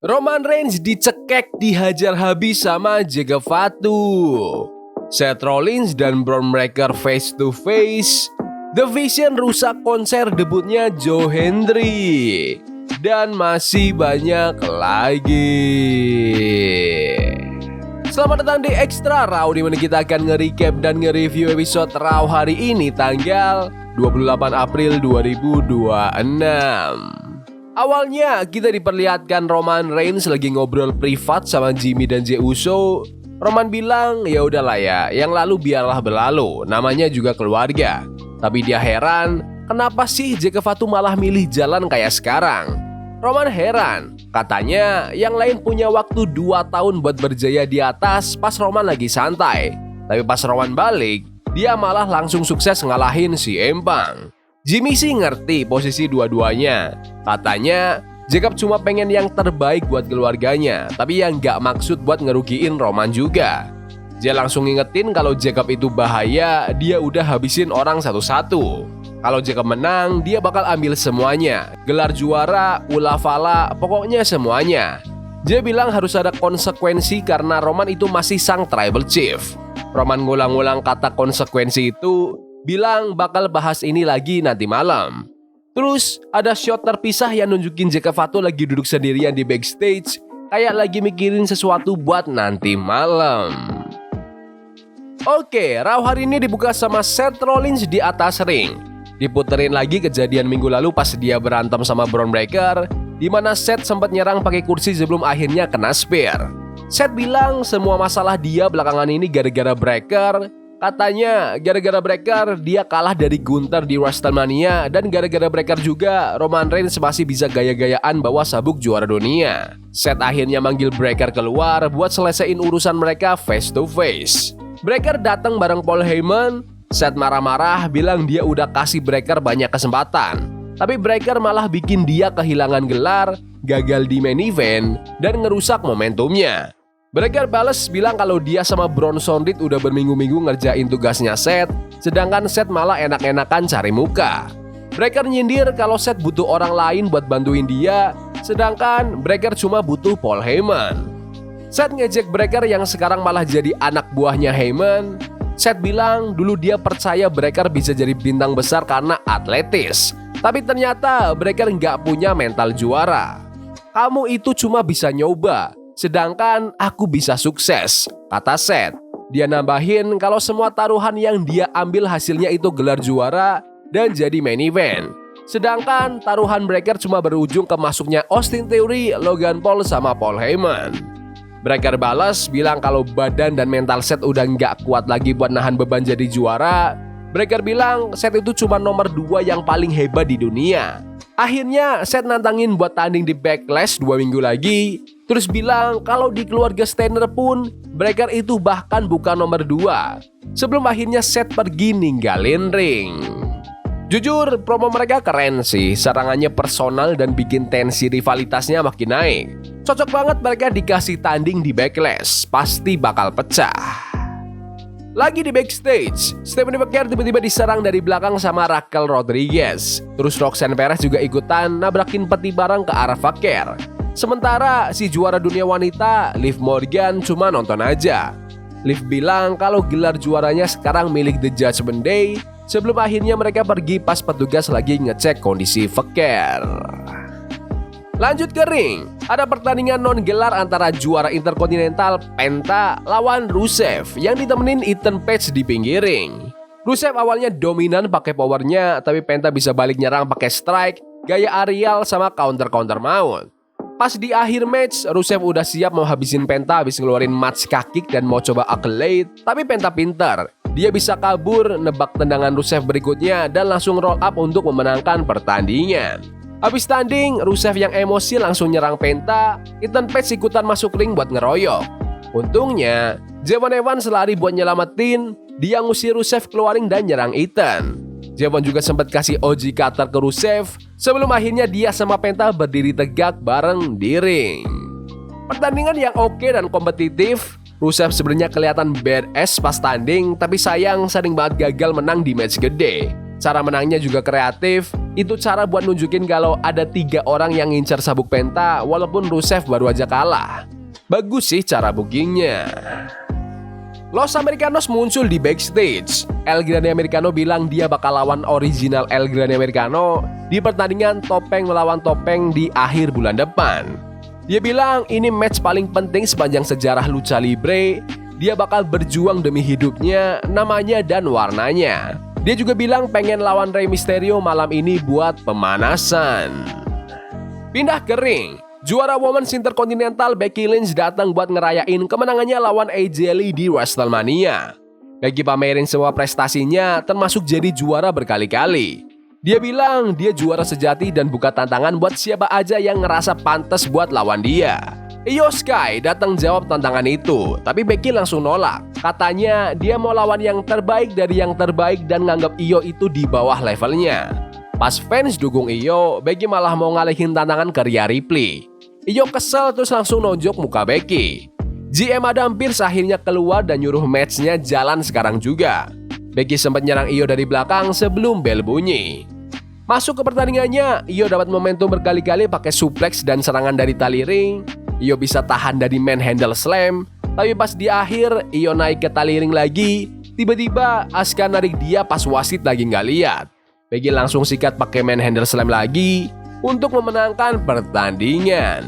Roman Reigns dicekek, dihajar habis sama Jacob Fatu. Seth Rollins dan Braun Breaker face to face. The Vision rusak konser debutnya Joe Hendry. Dan masih banyak lagi. Selamat datang di Extra Raw, di mana kita akan nge-recap dan nge-review episode Raw hari ini tanggal 28 April 2026. Awalnya kita diperlihatkan Roman Reigns lagi ngobrol privat sama Jimmy dan Jey Uso. Roman bilang, ya udahlah ya, yang lalu biarlah berlalu, namanya juga keluarga. Tapi dia heran, kenapa sih Jacob Fatu malah milih jalan kayak sekarang? Roman heran, katanya yang lain punya waktu 2 tahun buat berjaya di atas pas Roman lagi santai. Tapi pas Roman balik, dia malah langsung sukses ngalahin si Empang. Jimmy sih ngerti posisi dua-duanya. Katanya Jacob cuma pengen yang terbaik buat keluarganya, tapi yang gak maksud buat ngerugiin Roman juga. Dia langsung ngingetin kalau Jacob itu bahaya, dia udah habisin orang satu-satu. Kalau Jacob menang, dia bakal ambil semuanya. Gelar juara, ula fala, pokoknya semuanya. Dia bilang harus ada konsekuensi karena Roman itu masih sang tribal chief. Roman ngulang-ngulang kata konsekuensi itu, bilang bakal bahas ini lagi nanti malam. Terus ada shot terpisah yang nunjukin Jacob Fatu lagi duduk sendirian di backstage, kayak lagi mikirin sesuatu buat nanti malam. Oke, Raw hari ini dibuka sama Seth Rollins di atas ring. Diputerin lagi kejadian minggu lalu pas dia berantem sama Braun Breaker, di mana Seth sempat nyerang pakai kursi sebelum akhirnya kena spear. Seth bilang semua masalah dia belakangan ini gara-gara Breaker. Katanya gara-gara Breaker dia kalah dari Gunther di WrestleMania, dan gara-gara Breaker juga Roman Reigns masih bisa gaya-gayaan bawa sabuk juara dunia. Seth akhirnya manggil Breaker keluar buat selesaiin urusan mereka face to face. Breaker datang bareng Paul Heyman. Seth marah-marah bilang dia udah kasih Breaker banyak kesempatan, tapi Breaker malah bikin dia kehilangan gelar, gagal di main event, dan ngerusak momentumnya. Breaker bales bilang kalau dia sama Bronson Reed udah berminggu-minggu ngerjain tugasnya Seth, sedangkan Seth malah enak-enakan cari muka. Breaker nyindir kalau Seth butuh orang lain buat bantuin dia, sedangkan Breaker cuma butuh Paul Heyman. Seth ngejek Breaker yang sekarang malah jadi anak buahnya Heyman. Seth bilang dulu dia percaya Breaker bisa jadi bintang besar karena atletis, tapi ternyata Breaker nggak punya mental juara. Kamu itu cuma bisa nyoba, sedangkan aku bisa sukses, kata Seth. Dia nambahin kalau semua taruhan yang dia ambil hasilnya itu gelar juara dan jadi main event. Sedangkan taruhan Breaker cuma berujung ke masuknya Austin Theory, Logan Paul sama Paul Heyman. Breaker balas bilang kalau badan dan mental Seth udah nggak kuat lagi buat nahan beban jadi juara. Breaker bilang Seth itu cuma nomor 2 yang paling hebat di dunia. Akhirnya Seth nantangin buat tanding di Backlash 2 minggu lagi. Terus bilang kalau di keluarga Steiner pun Breaker itu bahkan bukan nomor 2. Sebelum akhirnya Seth pergi ninggalin ring. Jujur promo mereka keren sih, serangannya personal dan bikin tensi rivalitasnya makin naik. Cocok banget mereka dikasih tanding di Backlash, pasti bakal pecah. Lagi di backstage, Stephanie McMahon tiba-tiba diserang dari belakang sama Raquel Rodriguez. Terus Roxanne Perez juga ikutan nabrakin peti barang ke arah Vaquer. Sementara si juara dunia wanita, Liv Morgan, cuma nonton aja. Liv bilang kalau gelar juaranya sekarang milik The Judgment Day, sebelum akhirnya mereka pergi pas petugas lagi ngecek kondisi Vaquer. Lanjut ke ring, ada pertandingan non-gelar antara juara Intercontinental Penta lawan Rusev yang ditemenin Ethan Page di pinggir ring. Rusev awalnya dominan pakai powernya, tapi Penta bisa balik nyerang pakai strike, gaya aerial sama counter-counter mount. Pas di akhir match, Rusev udah siap mau habisin Penta habis ngeluarin Matchka kick dan mau coba accolade, tapi Penta pintar. Dia bisa kabur, nebak tendangan Rusev berikutnya dan langsung roll up untuk memenangkan pertandingan. Habis tanding, Rusev yang emosi langsung nyerang Penta. Ethan Page ikutan masuk ring buat ngeroyok. Untungnya, Javon Evans lari buat nyelamatin. Dia ngusir Rusev keluar ring dan nyerang Ethan. Javon juga sempat kasih OG Cutter ke Rusev sebelum akhirnya dia sama Penta berdiri tegak bareng di ring. Pertandingan yang oke dan kompetitif. Rusev sebenarnya kelihatan badass pas tanding, tapi sayang sering banget gagal menang di match gede. Cara menangnya juga kreatif. Itu cara buat nunjukin kalau ada 3 orang yang ngincar sabuk Penta walaupun Rusev baru aja kalah. Bagus sih cara bookingnya. Los Americanos muncul di backstage. El Grande Americano bilang dia bakal lawan original El Grande Americano di pertandingan topeng melawan topeng di akhir bulan depan. Dia bilang ini match paling penting sepanjang sejarah lucha libre. Dia bakal berjuang demi hidupnya, namanya dan warnanya. Dia juga bilang pengen lawan Rey Mysterio malam ini buat pemanasan. Pindah ke ring. Juara Women's Intercontinental Becky Lynch datang buat ngerayain kemenangannya lawan AJ Lee di WrestleMania. Becky pamerin semua prestasinya termasuk jadi juara berkali-kali. Dia bilang dia juara sejati dan buka tantangan buat siapa aja yang ngerasa pantas buat lawan dia. Io Sky datang jawab tantangan itu, tapi Becky langsung nolak. Katanya dia mau lawan yang terbaik dari yang terbaik dan nganggap Io itu di bawah levelnya. Pas fans dukung Io, Becky malah mau ngalihin tantangan ke Rhea Ripley. Io kesel terus langsung nonjok muka Becky. GM Adam Pearce akhirnya keluar dan nyuruh matchnya jalan sekarang juga. Becky sempat nyerang Io dari belakang sebelum bel bunyi. Masuk ke pertandingannya, Io dapat momentum berkali-kali pakai suplex dan serangan dari tali ring. Io bisa tahan dari manhandle slam, tapi pas di akhir Io naik ke tali ring lagi. Tiba-tiba Asuka narik dia pas wasit lagi nggak lihat. Becky langsung sikat pakai manhandle slam lagi untuk memenangkan pertandingan.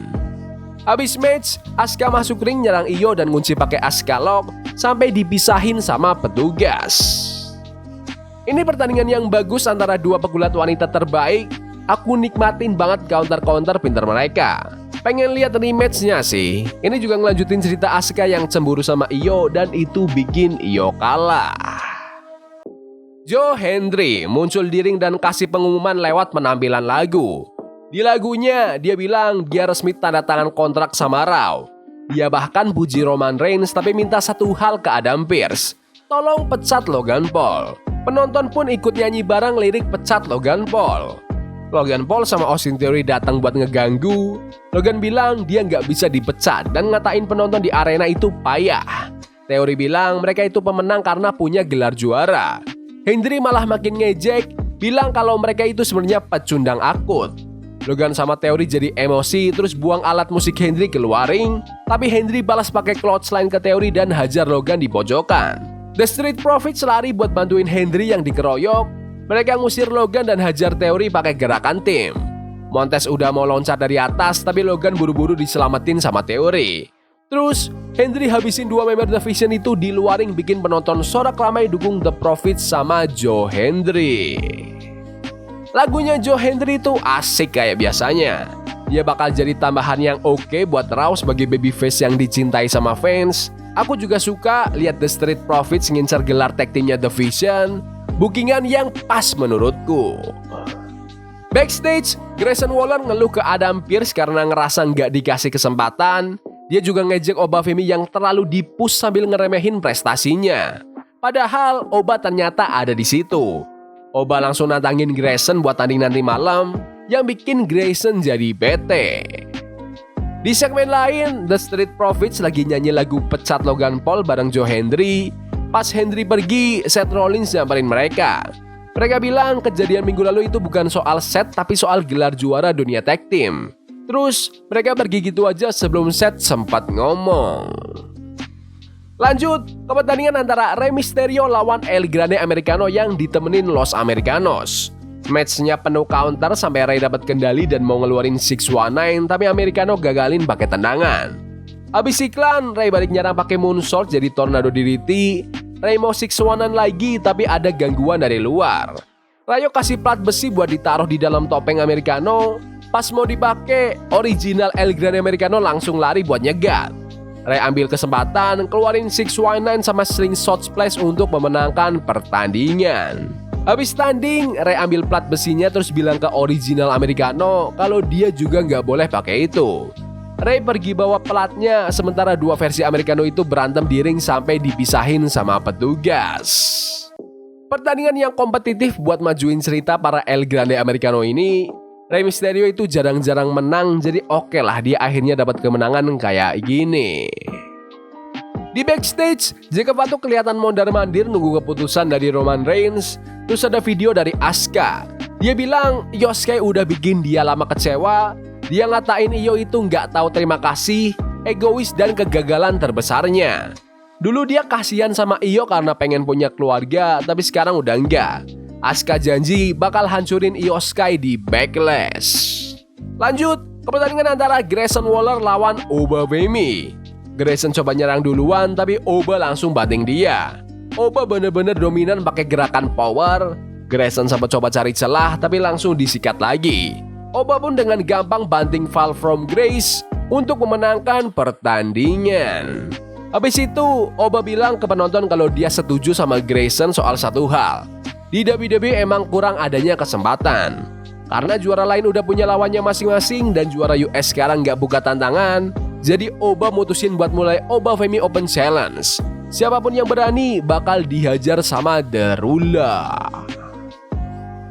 Habis match, Asuka masuk ring nyerang Io dan ngunci pakai Asuka Lock sampai dipisahin sama petugas. Ini pertandingan yang bagus antara dua pegulat wanita terbaik. Aku nikmatin banget counter-counter pintar mereka. Pengen lihat rematch-nya sih. Ini juga ngelanjutin cerita Asuka yang cemburu sama Io dan itu bikin Io kalah. Joe Hendry muncul di ring dan kasih pengumuman lewat penampilan lagu. Di lagunya, dia bilang dia resmi tanda tangan kontrak sama Raw. Dia bahkan puji Roman Reigns tapi minta satu hal ke Adam Pearce. Tolong pecat Logan Paul. Penonton pun ikut nyanyi bareng lirik pecat Logan Paul. Logan Paul sama Austin Theory datang buat ngeganggu. Logan bilang dia nggak bisa dipecat dan ngatain penonton di arena itu payah. Theory bilang mereka itu pemenang karena punya gelar juara. Hendry malah makin ngejek, bilang kalau mereka itu sebenarnya pecundang akut. Logan sama Theory jadi emosi terus buang alat musik Hendry keluar ring, tapi Hendry balas pakai clothesline ke Theory dan hajar Logan di pojokan. The Street Profits lari buat bantuin Hendry yang dikeroyok. Mereka ngusir Logan dan hajar Theory pakai gerakan tim. Montez udah mau loncat dari atas, tapi Logan buru-buru diselamatin sama Theory. Terus, Hendry habisin 2 member The Vision itu di luar ring bikin penonton sorak ramai dukung The Profits sama Joe Hendry. Lagunya Joe Hendry itu asik kayak biasanya. Dia bakal jadi tambahan yang oke buat Raw sebagai babyface yang dicintai sama fans. Aku juga suka lihat The Street Profits ngincar gelar tag teamnya The Vision. Bookingan yang pas menurutku. Backstage, Grayson Waller ngeluh ke Adam Pearce karena ngerasa nggak dikasih kesempatan. Dia juga ngejek Oba Femi yang terlalu dipush sambil ngeremehin prestasinya. Padahal Oba ternyata ada di situ. Oba langsung nantangin Grayson buat tanding nanti malam, yang bikin Grayson jadi bete. Di segmen lain, The Street Profits lagi nyanyi lagu pecat Logan Paul bareng Joe Hendry. Pas Hendry pergi, Seth Rollins nyamperin mereka. Mereka bilang kejadian minggu lalu itu bukan soal Seth tapi soal gelar juara dunia tag team. Terus mereka pergi gitu aja sebelum Seth sempat ngomong. Lanjut ke pertandingan antara Rey Mysterio lawan El Grande Americano yang ditemenin Los Americanos. Matchnya penuh counter sampai Rey dapat kendali dan mau ngeluarin 619 tapi Americano gagalin pakai tendangan. Habis iklan, Rey balik nyerang pakai moonsault jadi tornado DDT. Rey mau 619 lagi tapi ada gangguan dari luar. Rayo kasih plat besi buat ditaruh di dalam topeng Americano. Pas mau dipakai, original El Grande Americano langsung lari buat nyegat. Rey ambil kesempatan keluarin 619 sama slingshot splash untuk memenangkan pertandingan. Habis tanding, Rey ambil plat besinya terus bilang ke original Americano kalau dia juga nggak boleh pakai itu. Rey pergi bawa platnya, sementara dua versi Americano itu berantem di ring sampai dipisahin sama petugas. Pertandingan yang kompetitif buat majuin cerita para El Grande Americano ini. Rey Mysterio itu jarang-jarang menang, jadi oke lah dia akhirnya dapat kemenangan kayak gini. Di backstage, Jacob Fatu kelihatan mondar-mandir nunggu keputusan dari Roman Reigns. Terus ada video dari Asuka. Dia bilang Io Sky udah bikin dia lama kecewa. Dia ngatain Io itu nggak tahu terima kasih, egois dan kegagalan terbesarnya. Dulu dia kasihan sama Io karena pengen punya keluarga, tapi sekarang udah enggak. Asuka janji bakal hancurin Io Sky di Backlash. Lanjut ke pertandingan antara Grayson Waller lawan Oba Femi. Grayson coba nyerang duluan, tapi Oba langsung banting dia. Oba bener-bener dominan pakai gerakan power. Grayson sempat coba cari celah, tapi langsung disikat lagi. Oba pun dengan gampang banting Fall from Grace untuk memenangkan pertandingan. Habis itu, Oba bilang ke penonton kalau dia setuju sama Grayson soal satu hal. Di WWE emang kurang adanya kesempatan. Karena juara lain udah punya lawannya masing-masing dan juara US sekarang nggak buka tantangan, jadi Oba mutusin buat mulai Oba Femi Open Challenge. Siapapun yang berani bakal dihajar sama The Ruler.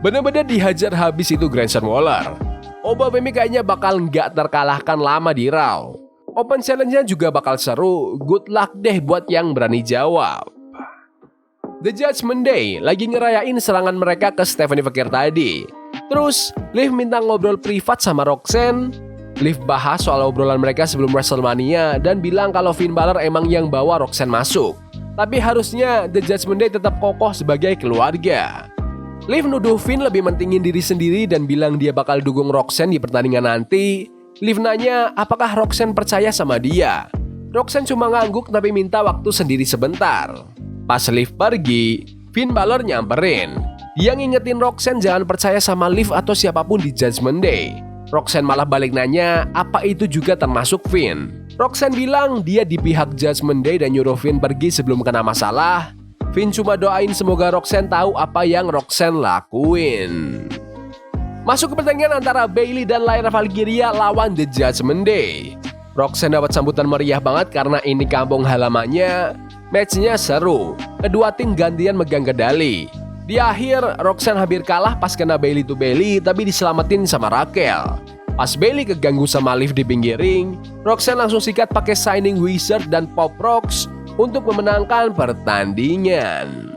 Bener-bener dihajar habis itu Grayson Waller. Oba Femi kayaknya bakal nggak terkalahkan lama di Raw. Open Challenge-nya juga bakal seru. Good luck deh buat yang berani jawab. The Judgment Day lagi ngerayain serangan mereka ke Stephanie Fekir tadi. Terus, Liv minta ngobrol privat sama Roxanne. Liv bahas soal obrolan mereka sebelum WrestleMania dan bilang kalau Finn Balor emang yang bawa Roxanne masuk. Tapi harusnya The Judgment Day tetap kokoh sebagai keluarga. Liv nuduh Finn lebih mentingin diri sendiri dan bilang dia bakal dukung Roxanne di pertandingan nanti. Liv nanya apakah Roxanne percaya sama dia. Roxanne cuma ngangguk tapi minta waktu sendiri sebentar. Pas Liv pergi, Finn Balor nyamperin. Dia ngingetin Roxanne jangan percaya sama Liv atau siapapun di Judgment Day. Roxanne malah balik nanya apa itu juga termasuk Finn. Roxanne bilang dia di pihak Judgment Day dan nyuruh Finn pergi sebelum kena masalah. Finn cuma doain semoga Roxanne tahu apa yang Roxanne lakuin. Masuk ke pertandingan antara Bayley dan Lyra Valkyria lawan The Judgment Day. Roxanne dapat sambutan meriah banget karena ini kampung halamannya. Matchnya seru, kedua tim gantian megang kendali. Di akhir, Roxanne hampir kalah pas kena Bayley to Bayley tapi diselamatin sama Raquel. Pas Bayley keganggu sama Liv di pinggir ring, Roxanne langsung sikat pakai Shining Wizard dan Pop Rocks untuk memenangkan pertandingan.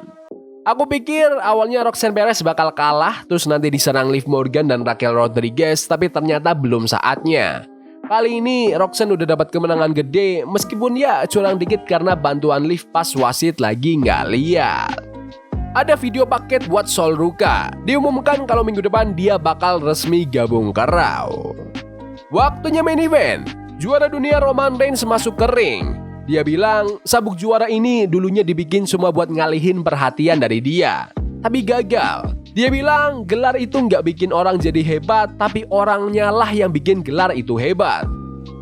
Aku pikir awalnya Roxanne Perez bakal kalah terus nanti diserang Liv Morgan dan Raquel Rodriguez, tapi ternyata belum saatnya. Kali ini Roxanne udah dapat kemenangan gede meskipun ya curang dikit karena bantuan Liv pas wasit lagi nggak lihat. Ada video paket buat Sol Ruka. Diumumkan kalau minggu depan dia bakal resmi gabung ke Raw. Waktunya main event. Juara dunia Roman Reigns masuk ke ring. Dia bilang sabuk juara ini dulunya dibikin cuma buat ngalihin perhatian dari dia. Tapi gagal. Dia bilang gelar itu nggak bikin orang jadi hebat, tapi orangnya lah yang bikin gelar itu hebat.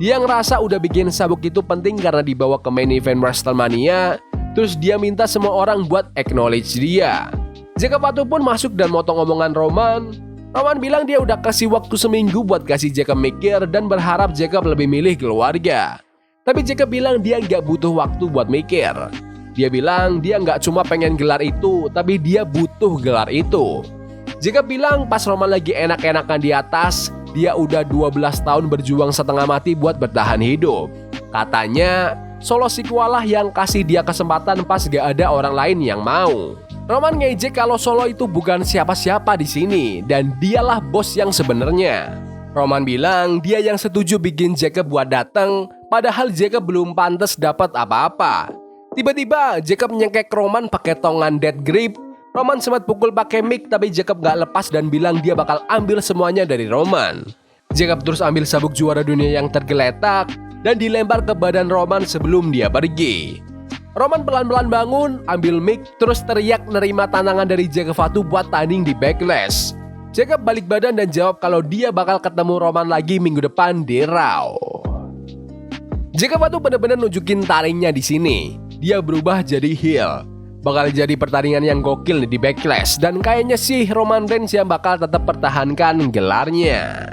Dia ngerasa udah bikin sabuk itu penting karena dibawa ke main event WrestleMania, terus dia minta semua orang buat acknowledge dia. Jacob Fatu pun masuk dan motong omongan Roman. Roman bilang dia udah kasih waktu seminggu buat kasih Jacob mikir dan berharap Jacob lebih milih keluarga. Tapi Jacob bilang dia nggak butuh waktu buat mikir. Dia bilang dia nggak cuma pengen gelar itu, tapi dia butuh gelar itu. Jacob bilang pas Roman lagi enak-enakan di atas, dia udah 12 tahun berjuang setengah mati buat bertahan hidup. Katanya, Solo Sikoa lah yang kasih dia kesempatan pas gak ada orang lain yang mau. Roman ngejek kalau Solo itu bukan siapa-siapa di sini dan dialah bos yang sebenarnya. Roman bilang dia yang setuju bikin Jacob buat datang, padahal Jacob belum pantas dapat apa-apa. Tiba-tiba Jacob nyengkek Roman pakai tongan death grip. Roman sempat pukul pakai mic tapi Jacob gak lepas dan bilang dia bakal ambil semuanya dari Roman. Jacob terus ambil sabuk juara dunia yang tergeletak dan dilempar ke badan Roman sebelum dia pergi. Roman pelan-pelan bangun, ambil mic, terus teriak nerima tantangan dari Jacob Fatu buat tanding di Backlash. Jacob balik badan dan jawab kalau dia bakal ketemu Roman lagi minggu depan di Raw. Jacob Fatu benar-benar nunjukin taringnya di sini. Dia berubah jadi heel. Bakal jadi pertandingan yang gokil di Backlash dan kayaknya sih Roman Reigns yang bakal tetap pertahankan gelarnya.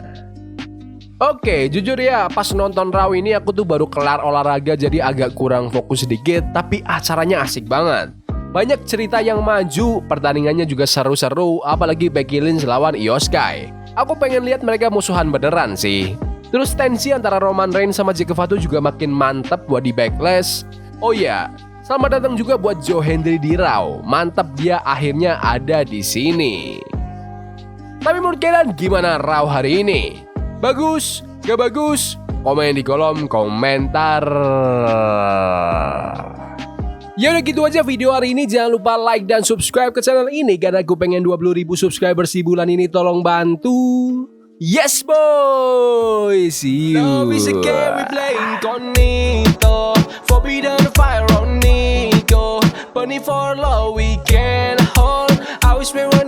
Oke, jujur ya, pas nonton Raw ini aku tuh baru kelar olahraga jadi agak kurang fokus sedikit, tapi acaranya asik banget. Banyak cerita yang maju, pertandingannya juga seru-seru, apalagi Becky Lynch lawan Io Sky. Aku pengen lihat mereka musuhan beneran sih. Terus tensi antara Roman Reigns sama Jacob Fatu juga makin mantep buat di Backlash. Oh iya, selamat datang juga buat Joe Hendry di Raw. Mantap dia akhirnya ada di sini. Tapi menurut kalian gimana Raw hari ini? Bagus? Gak bagus? Komen di kolom komentar. Ya udah gitu aja video hari ini. Jangan lupa like dan subscribe ke channel ini karena aku pengen 20.000 subscribers di bulan ini. Tolong bantu. Yes boy. See you. Love is a game we play incognito. Forbidden fire on Nico. Burning for love we can hold. I wish we were